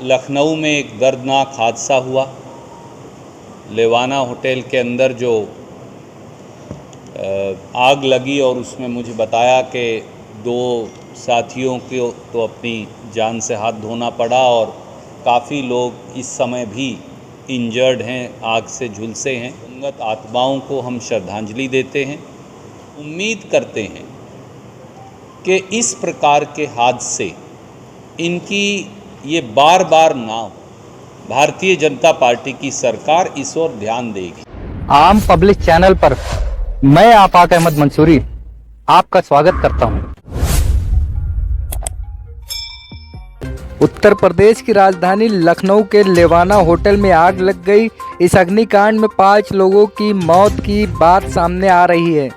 लखनऊ में एक दर्दनाक हादसा हुआ। लेवाना होटल के अंदर जो आग लगी और उसमें मुझे बताया कि 2 साथियों को तो अपनी जान से हाथ धोना पड़ा और काफ़ी लोग इस समय भी इंजर्ड हैं, आग से झुलसे हैं। दिवंगत आत्माओं को हम श्रद्धांजलि देते हैं। उम्मीद करते हैं कि इस प्रकार के हादसे इनकी ये बार बार ना हो। भारतीय जनता पार्टी की सरकार इस ओर ध्यान देगी। आम पब्लिक चैनल पर मैं आफाक अहमद मंसूरी आपका स्वागत करता हूं। उत्तर प्रदेश की राजधानी लखनऊ के लेवाना होटल में आग लग गई। इस अग्निकांड में 5 लोगों की मौत की बात सामने आ रही है।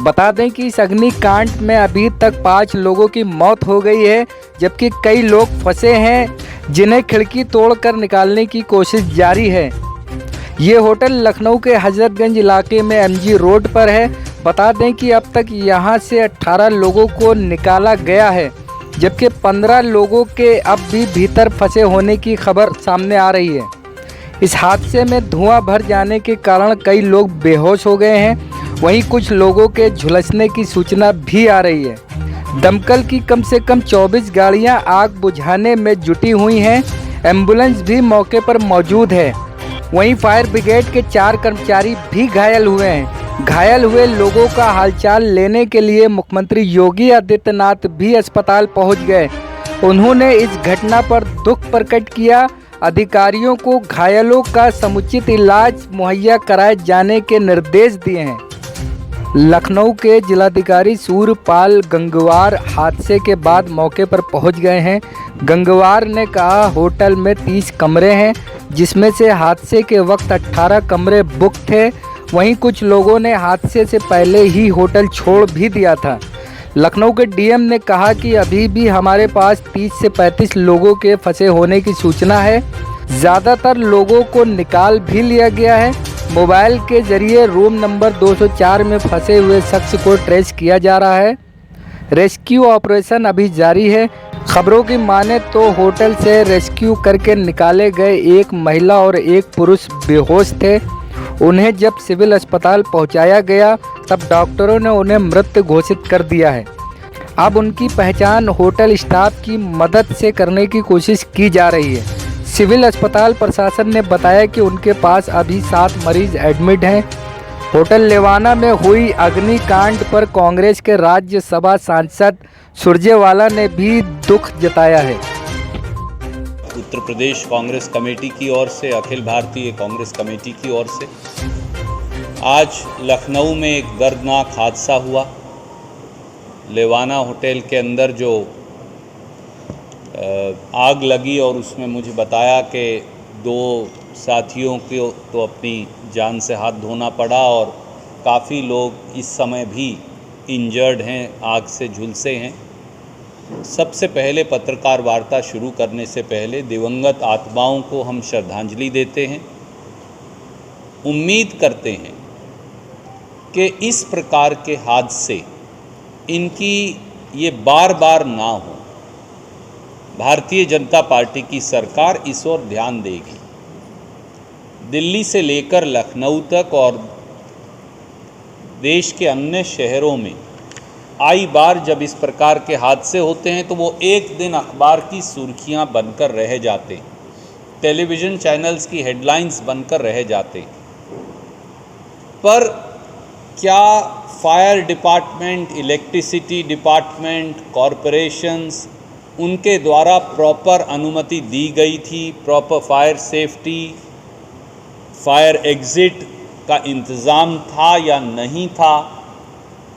बता दें कि इस अग्निकांड में अभी तक 5 लोगों की मौत हो गई है, जबकि कई लोग फंसे हैं, जिन्हें खिड़की तोड़कर निकालने की कोशिश जारी है। ये होटल लखनऊ के हजरतगंज इलाके में एमजी रोड पर है। बता दें कि अब तक यहाँ से 18 लोगों को निकाला गया है, जबकि 15 लोगों के अब भी भीतर फंसे होने की खबर सामने आ रही है। इस हादसे में धुआं भर जाने के कारण कई लोग बेहोश हो गए हैं। वहीं कुछ लोगों के झुलसने की सूचना भी आ रही है। दमकल की कम से कम 24 गाड़ियां आग बुझाने में जुटी हुई हैं। एम्बुलेंस भी मौके पर मौजूद है। वहीं फायर ब्रिगेड के 4 कर्मचारी भी घायल हुए हैं। घायल हुए लोगों का हालचाल लेने के लिए मुख्यमंत्री योगी आदित्यनाथ भी अस्पताल पहुंच गए। उन्होंने इस घटना पर दुख प्रकट किया। अधिकारियों को घायलों का समुचित इलाज मुहैया कराए जाने के निर्देश दिए हैं। लखनऊ के जिलाधिकारी सूर्यपाल गंगवार हादसे के बाद मौके पर पहुंच गए हैं। गंगवार ने कहा, होटल में 30 कमरे हैं, जिसमें से हादसे के वक्त 18 कमरे बुक थे। वहीं कुछ लोगों ने हादसे से पहले ही होटल छोड़ भी दिया था। लखनऊ के डीएम ने कहा कि अभी भी हमारे पास 30 से 35 लोगों के फंसे होने की सूचना है। ज़्यादातर लोगों को निकाल भी लिया गया है। मोबाइल के जरिए रूम नंबर 204 में फंसे हुए शख्स को ट्रेस किया जा रहा है। रेस्क्यू ऑपरेशन अभी जारी है। खबरों की माने तो होटल से रेस्क्यू करके निकाले गए एक महिला और एक पुरुष बेहोश थे। उन्हें जब सिविल अस्पताल पहुंचाया गया तब डॉक्टरों ने उन्हें मृत घोषित कर दिया है। अब उनकी पहचान होटल स्टाफ की मदद से करने की कोशिश की जा रही है। सिविल अस्पताल प्रशासन ने बताया कि उनके पास अभी 7 मरीज एडमिट हैं। होटल लेवाना में हुई अग्निकांड पर कांग्रेस के राज्यसभा सांसद सुरजेवाला ने भी दुख जताया है। उत्तर प्रदेश कांग्रेस कमेटी की ओर से, अखिल भारतीय कांग्रेस कमेटी की ओर से आज लखनऊ में एक दर्दनाक हादसा हुआ। लेवाना होटल के अंदर जो आग लगी और उसमें मुझे बताया कि 2 साथियों को तो अपनी जान से हाथ धोना पड़ा और काफ़ी लोग इस समय भी इंजर्ड हैं, आग से झुलसे हैं। सबसे पहले पत्रकार वार्ता शुरू करने से पहले दिवंगत आत्माओं को हम श्रद्धांजलि देते हैं। उम्मीद करते हैं कि इस प्रकार के हादसे इनकी ये बार बार ना हो। भारतीय जनता पार्टी की सरकार इस ओर ध्यान देगी। दिल्ली से लेकर लखनऊ तक और देश के अन्य शहरों में आई बार जब इस प्रकार के हादसे होते हैं तो वो एक दिन अखबार की सुर्खियां बनकर रह जाते, टेलीविज़न चैनल्स की हेडलाइंस बनकर रह जाते। पर क्या fire department, electricity department, corporations, उनके द्वारा प्रॉपर अनुमति दी गई थी? Proper fire safety, fire exit का इंतज़ाम था या नहीं था?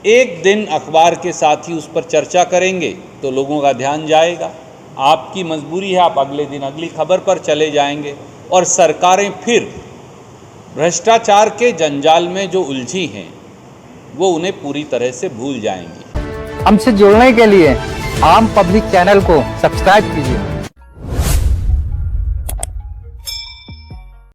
एक दिन अखबार के साथ ही उस पर चर्चा करेंगे तो लोगों का ध्यान जाएगा। आपकी मजबूरी है, आप अगले दिन अगली खबर पर चले जाएंगे और सरकारें फिर भ्रष्टाचार के जंजाल में जो उलझी हैं वो उन्हें पूरी तरह से भूल जाएंगी। हमसे जुड़ने के लिए आम पब्लिक चैनल को सब्सक्राइब कीजिए।